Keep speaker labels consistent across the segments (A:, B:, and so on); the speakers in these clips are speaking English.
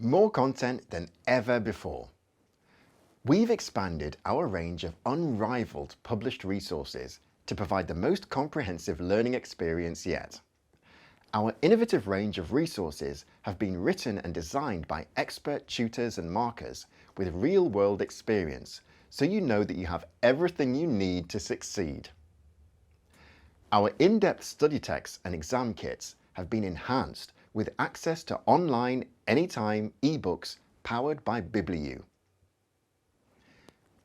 A: More content than ever before. We've expanded our range of unrivaled published resources to provide the most comprehensive learning experience yet. Our innovative range of resources have been written and designed by expert tutors and markers with real-world experience, so you know that you have everything you need to succeed. Our in-depth study texts and exam kits have been enhanced with access to online, anytime ebooks powered by Bibliu.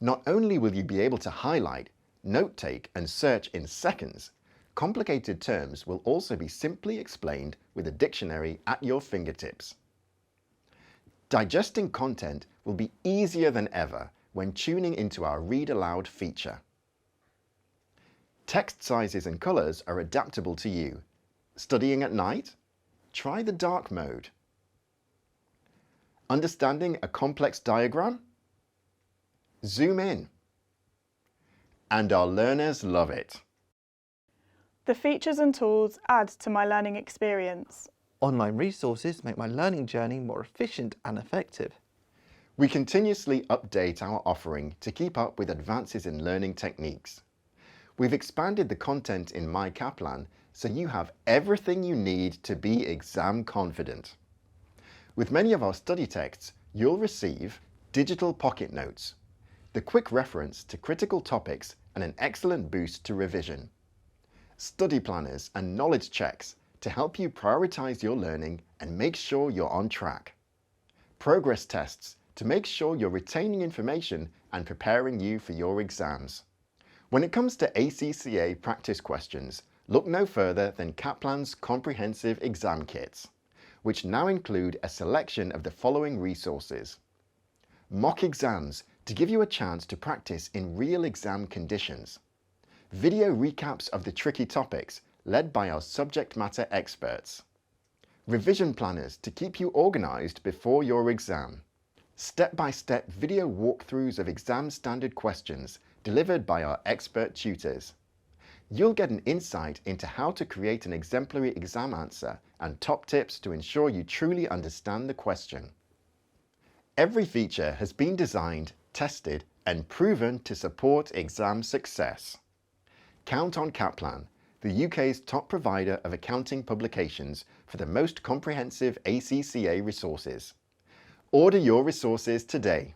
A: Not only will you be able to highlight, note take and search in seconds, complicated terms will also be simply explained with a dictionary at your fingertips. Digesting content will be easier than ever when tuning into our Read Aloud feature. Text sizes and colours are adaptable to you. Studying at night? Try the dark mode. Understanding a complex diagram? Zoom in. And our learners love it.
B: The features and tools add to my learning experience.
C: Online resources make my learning journey more efficient and effective.
A: We continuously update our offering to keep up with advances in learning techniques. We've expanded the content in My Kaplan so you have everything you need to be exam confident. With many of our study texts, you'll receive digital pocket notes, the quick reference to critical topics and an excellent boost to revision, study planners and knowledge checks to help you prioritize your learning and make sure you're on track, progress tests to make sure you're retaining information and preparing you for your exams. When it comes to ACCA practice questions, look no further than Kaplan's comprehensive exam kits, which now include a selection of the following resources: mock exams to give you a chance to practice in real exam conditions, video recaps of the tricky topics led by our subject matter experts, revision planners to keep you organized before your exam, step-by-step video walkthroughs of exam standard questions delivered by our expert tutors. You'll get an insight into how to create an exemplary exam answer and top tips to ensure you truly understand the question. Every feature has been designed, tested, and proven to support exam success. Count on Kaplan, the UK's top provider of accounting publications, for the most comprehensive ACCA resources. Order your resources today.